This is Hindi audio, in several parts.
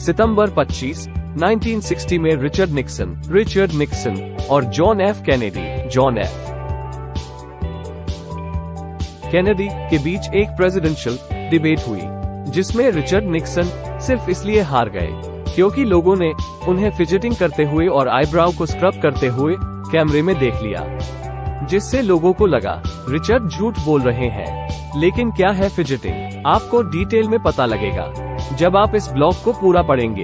सितंबर 25, 1960 में रिचर्ड निक्सन और जॉन एफ कैनेडी के बीच एक प्रेसिडेंशियल डिबेट हुई, जिसमें रिचर्ड निक्सन सिर्फ इसलिए हार गए क्योंकि लोगों ने उन्हें फिजिटिंग करते हुए और आईब्राउ को स्क्रब करते हुए कैमरे में देख लिया, जिससे लोगों को लगा रिचर्ड झूठ बोल रहे हैं। लेकिन क्या है फिजिटिंग, आपको डिटेल में पता लगेगा जब आप इस ब्लॉग को पूरा पढ़ेंगे।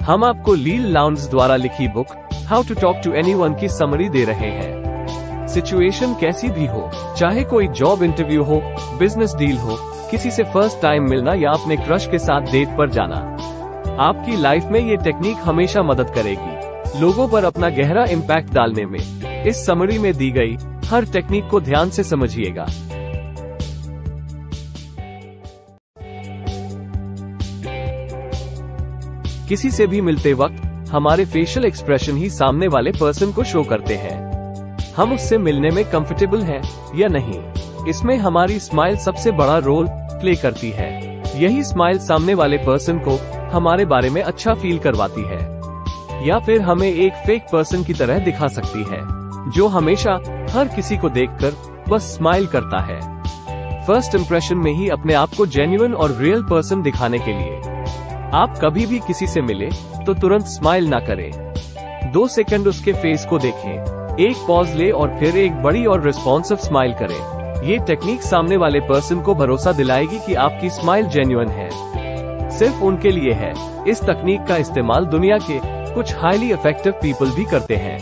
हम आपको लील लाउंज द्वारा लिखी book how to talk to anyone की समरी दे रहे हैं। सिचुएशन कैसी भी हो, चाहे कोई जॉब इंटरव्यू हो, बिजनेस डील हो, किसी से फर्स्ट टाइम मिलना या अपने क्रश के साथ डेट पर जाना, आपकी लाइफ में ये टेक्निक हमेशा मदद करेगी लोगों पर अपना गहरा इम्पैक्ट डालने में। इस समरी में दी गई हर टेक्निक को ध्यान से समझिएगा। किसी से भी मिलते वक्त हमारे फेशियल एक्सप्रेशन ही सामने वाले पर्सन को शो करते हैं हम उससे मिलने में कंफर्टेबल हैं या नहीं। इसमें हमारी स्माइल सबसे बड़ा रोल प्ले करती है। यही स्माइल सामने वाले पर्सन को हमारे बारे में अच्छा फील करवाती है या फिर हमें एक फेक पर्सन की तरह दिखा सकती है जो हमेशा हर किसी को देखकर बस स्माइल करता है। फर्स्ट इंप्रेशन में ही अपने आप को जेन्युइन और रियल पर्सन दिखाने के लिए आप कभी भी किसी से मिले तो तुरंत स्माइल ना करें। 2 सेकंड उसके फेस को देखें, एक पॉज ले और फिर एक बड़ी और रिस्पॉन्सिव स्माइल करें। ये टेक्निक सामने वाले पर्सन को भरोसा दिलाएगी कि आपकी स्माइल जेन्युइन है, सिर्फ उनके लिए है। इस तकनीक का इस्तेमाल दुनिया के कुछ हाईली इफेक्टिव पीपल भी करते हैं।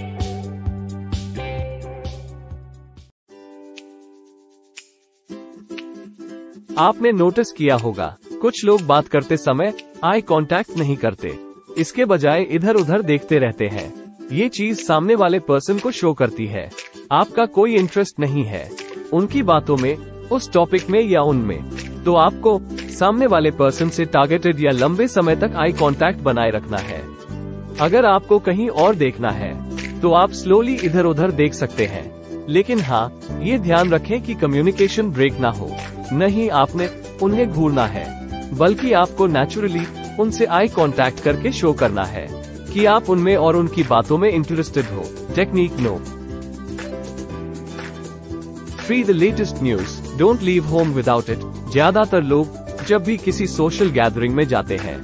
आपने नोटिस किया होगा कुछ लोग बात करते समय आई कांटेक्ट नहीं करते, इसके बजाय इधर उधर देखते रहते हैं। ये चीज सामने वाले पर्सन को शो करती है आपका कोई इंटरेस्ट नहीं है उनकी बातों में, उस टॉपिक में या उनमें। तो आपको सामने वाले पर्सन से टारगेटेड या लंबे समय तक आई कांटेक्ट बनाए रखना है। अगर आपको कहीं और देखना है तो आप स्लोली इधर उधर देख सकते हैं, लेकिन हाँ, ये ध्यान रखें कि कम्युनिकेशन ब्रेक ना हो। नहीं आपने उन्हें घूरना है, बल्कि आपको नेचुरली उनसे आई कांटेक्ट करके शो करना है कि आप उनमें और उनकी बातों में इंटरेस्टेड हो। Technique no 3 the latest news, don't leave home without it. ज्यादातर लोग जब भी किसी सोशल गैदरिंग में जाते हैं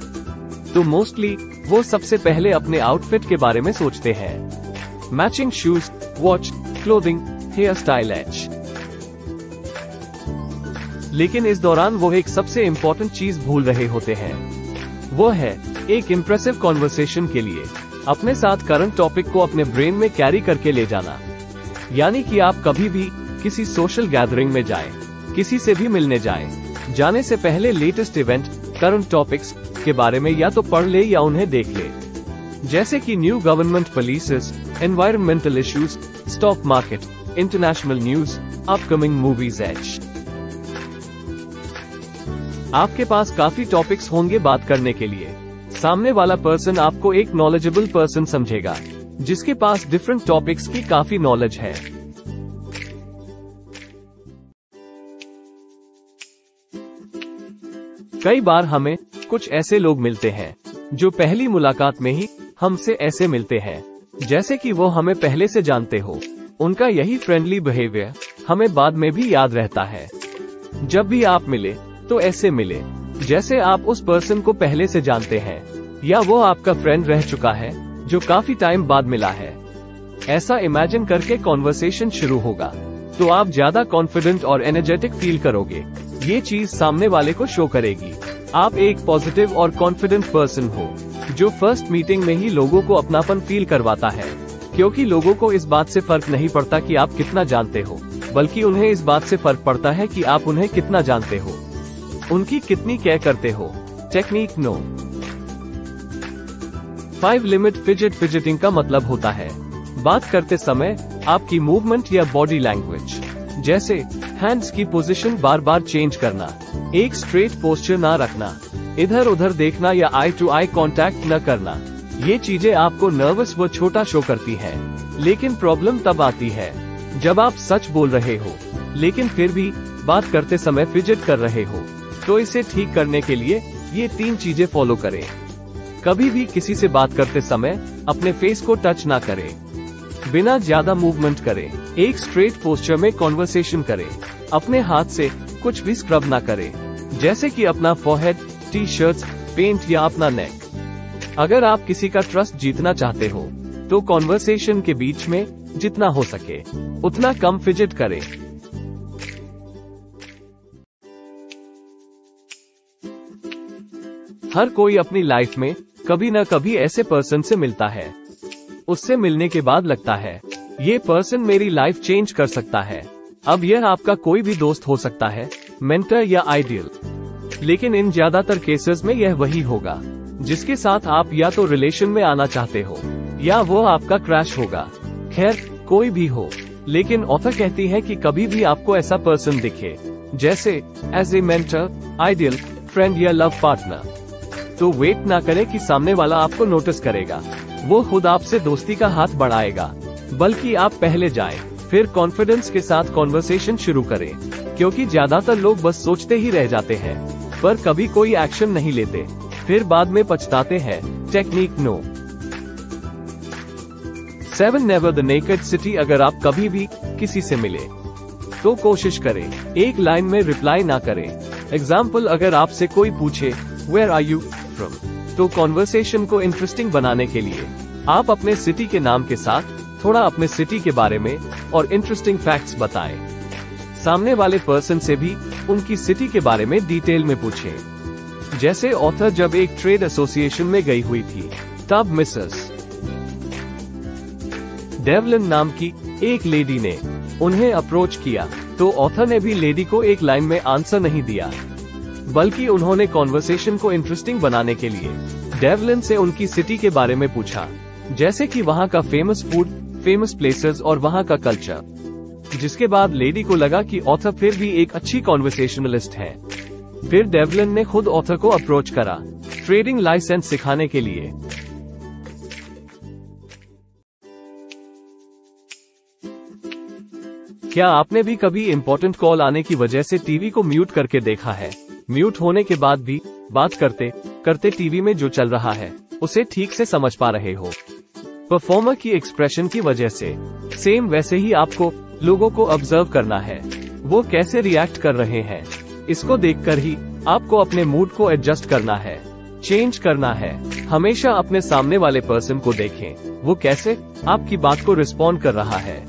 तो मोस्टली वो सबसे पहले अपने आउटफिट के बारे में सोचते हैं। Matching shoes, watch, clothing, hair style एच। लेकिन इस दौरान वो एक सबसे इम्पोर्टेंट चीज भूल रहे होते हैं, वो है एक इम्प्रेसिव कॉन्वर्सेशन के लिए अपने साथ करंट टॉपिक को अपने ब्रेन में कैरी करके ले जाना। यानी कि आप कभी भी किसी सोशल गैदरिंग में जाएं, किसी से भी मिलने जाएं, जाने से पहले लेटेस्ट इवेंट, करंट टॉपिक्स के बारे में या तो पढ़ ले या उन्हें देख ले, जैसे कि new government policies, environmental issues, stock market, international news, upcoming movies H. आपके पास काफी टॉपिक्स होंगे बात करने के लिए। सामने वाला पर्सन आपको एक नॉलेजेबल पर्सन समझेगा जिसके पास डिफरेंट टॉपिक्स की काफी नॉलेज है। कई बार हमें कुछ ऐसे लोग मिलते हैं जो पहली मुलाकात में ही हमसे ऐसे मिलते हैं जैसे कि वो हमें पहले से जानते हो। उनका यही फ्रेंडली बिहेवियर हमें बाद में भी याद रहता है। जब भी आप मिले तो ऐसे मिले जैसे आप उस पर्सन को पहले से जानते हैं या वो आपका फ्रेंड रह चुका है जो काफी टाइम बाद मिला है। ऐसा इमेजिन करके कॉन्वर्सेशन शुरू होगा तो आप ज्यादा कॉन्फिडेंट और एनर्जेटिक फील करोगे। ये चीज सामने वाले को शो करेगी आप एक पॉजिटिव और कॉन्फिडेंट पर्सन हो जो फर्स्ट मीटिंग में ही लोगों को अपनापन फील करवाता है, क्योंकि लोगों को इस बात से फर्क नहीं पड़ता कि आप कितना जानते हो, बल्कि उन्हें इस बात से फर्क पड़ता है कि आप उन्हें कितना जानते हो, उनकी कितनी केयर करते हो। Technique no 5 limit fidget. फिजिटिंग का मतलब होता है बात करते समय आपकी मूवमेंट या बॉडी लैंग्वेज, जैसे हैंड्स की पोजीशन बार बार चेंज करना, एक स्ट्रेट पोस्चर ना रखना, इधर उधर देखना या आई टू आई कांटेक्ट न करना। ये चीजें आपको नर्वस व छोटा शो करती हैं। लेकिन प्रॉब्लम तब आती है जब आप सच बोल रहे हो लेकिन फिर भी बात करते समय फिजिट कर रहे हो। तो इसे ठीक करने के लिए ये 3 चीजें फॉलो करें। कभी भी किसी से बात करते समय अपने फेस को टच ना करें। बिना ज्यादा मूवमेंट करें। एक स्ट्रेट पोस्चर में कॉन्वर्सेशन करें। अपने हाथ से कुछ भी स्क्रब ना करें, जैसे कि अपना फोरहेड, टी शर्ट, पेंट या अपना नेक। अगर आप किसी का ट्रस्ट जीतना चाहते हो तो कॉन्वर्सेशन के बीच में जितना हो सके उतना कम फिजिट करें। हर कोई अपनी लाइफ में कभी न कभी ऐसे पर्सन से मिलता है। उससे मिलने के बाद लगता है ये पर्सन मेरी लाइफ चेंज कर सकता है। अब यह आपका कोई भी दोस्त हो सकता है, मेंटर या आइडियल। लेकिन इन ज्यादातर केसेस में यह वही होगा जिसके साथ आप या तो रिलेशन में आना चाहते हो या वो आपका क्रैश होगा। खैर, कोई भी हो, लेकिन ऑथर कहती है कि कभी भी आपको ऐसा पर्सन दिखे, जैसे as a mentor, ideal, friend या लव पार्टनर, तो वेट ना करें कि सामने वाला आपको नोटिस करेगा। वो खुद आपसे दोस्ती का हाथ बढ़ाएगा, बल्कि आप पहले जाएं, फिर कॉन्फिडेंस के साथ कॉन्वर्सेशन शुरू करें, क्योंकि ज्यादातर लोग बस सोचते ही रह जाते हैं पर कभी कोई एक्शन नहीं लेते, फिर बाद में पछताते हैं। Technique no 7 never the naked city. अगर आप कभी भी किसी से मिले तो कोशिश करें एक लाइन में रिप्लाई ना करें। एग्जाम्पल, अगर आपसे कोई पूछे वेयर आर यू फ्रॉम, तो कॉन्वर्सेशन को इंटरेस्टिंग बनाने के लिए आप अपने सिटी के नाम के साथ थोड़ा अपने सिटी के बारे में और इंटरेस्टिंग फैक्ट्स बताएं। सामने वाले पर्सन से भी उनकी सिटी के बारे में डिटेल में पूछें। जैसे ऑथर जब एक ट्रेड एसोसिएशन में गई हुई थी, तब मिसेस डेवलिन नाम की एक लेडी ने उन्हें अप्रोच किया, तो ऑथर ने भी लेडी को एक लाइन में आंसर नहीं दिया, बल्कि उन्होंने कॉन्वर्सेशन को इंटरेस्टिंग बनाने के लिए डेवलिन से उनकी सिटी के बारे में पूछा, जैसे कि वहाँ का फेमस फूड, फेमस प्लेसेस और वहाँ का कल्चर। जिसके बाद लेडी को लगा कि ऑथर फिर भी एक अच्छी कॉन्वर्सेशनलिस्ट है। फिर डेवलिन ने खुद ऑथर को अप्रोच करा ट्रेडिंग लाइसेंस सिखाने के लिए। क्या आपने भी कभी इंपॉर्टेंट कॉल आने की वजह से टीवी को म्यूट करके देखा है? म्यूट होने के बाद भी बात करते करते टीवी में जो चल रहा है उसे ठीक से समझ पा रहे हो। परफॉर्मर की एक्सप्रेशन की वजह से सेम वैसे ही आपको लोगों को ऑब्जर्व करना है, वो कैसे रिएक्ट कर रहे हैं। इसको देखकर ही आपको अपने मूड को एडजस्ट करना है, चेंज करना है। हमेशा अपने सामने वाले पर्सन को देखें, वो कैसे आपकी बात को रिस्पॉन्ड कर रहा है।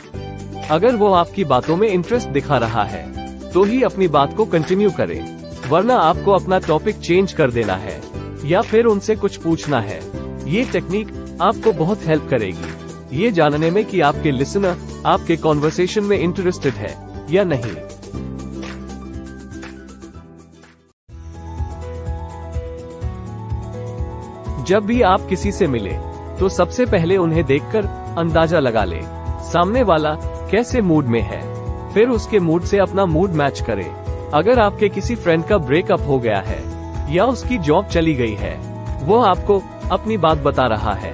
अगर वो आपकी बातों में इंटरेस्ट दिखा रहा है तो ही अपनी बात को कंटिन्यू करें, वरना आपको अपना टॉपिक चेंज कर देना है या फिर उनसे कुछ पूछना है। ये टेक्निक आपको बहुत हेल्प करेगी ये जानने में कि आपके लिसनर आपके कॉन्वर्सेशन में इंटरेस्टेड है या नहीं। जब भी आप किसी से मिले तो सबसे पहले उन्हें देखकर अंदाजा लगा ले सामने वाला कैसे मूड में है, फिर उसके मूड से अपना मूड मैच करें। अगर आपके किसी फ्रेंड का ब्रेकअप हो गया है या उसकी जॉब चली गई है, वो आपको अपनी बात बता रहा है,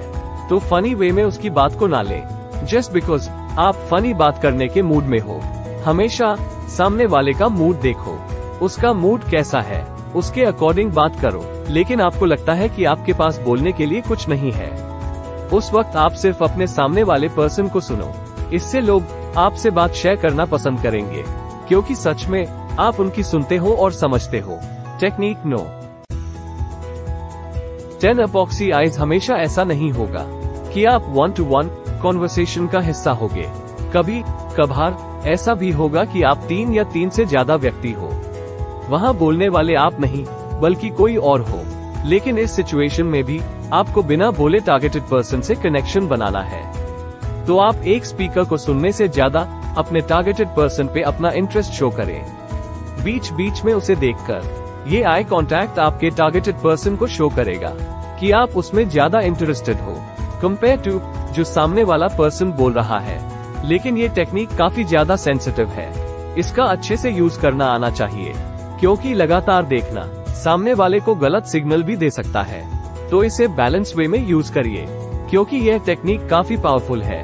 तो फनी वे में उसकी बात को ना ले जस्ट बिकॉज आप फनी बात करने के मूड में हो। हमेशा सामने वाले का मूड देखो, उसका मूड कैसा है उसके अकॉर्डिंग बात करो। लेकिन आपको लगता है कि आपके पास बोलने के लिए कुछ नहीं है, उस वक्त आप सिर्फ अपने सामने वाले पर्सन को सुनो। इससे लोग आपसे बात शेयर करना पसंद करेंगे, क्योंकि सच में आप उनकी सुनते हो और समझते हो। Technique no 10 epoxy eyes. हमेशा ऐसा नहीं होगा कि आप 1-to-1 कॉन्वर्सेशन का हिस्सा होगे। कभी कभार ऐसा भी होगा कि आप 3 या 3 से ज्यादा व्यक्ति हो, वहाँ बोलने वाले आप नहीं बल्कि कोई और हो। लेकिन इस सिचुएशन में भी आपको बिना बोले टारगेटेड पर्सन से कनेक्शन बनाना है, तो आप एक स्पीकर को सुनने से ज्यादा अपने टारगेटेड पर्सन पे अपना इंटरेस्ट शो करें। बीच बीच में उसे देखकर ये आई कांटेक्ट आपके टारगेटेड पर्सन को शो करेगा कि आप उसमें ज्यादा इंटरेस्टेड हो कंपेयर टू जो सामने वाला पर्सन बोल रहा है। लेकिन ये टेक्निक काफी ज्यादा सेंसिटिव है, इसका अच्छे से यूज करना आना चाहिए, क्योंकि लगातार देखना सामने वाले को गलत सिग्नल भी दे सकता है। तो इसे बैलेंस वे में यूज करिए, क्योंकि यह टेक्निक काफी पावरफुल है।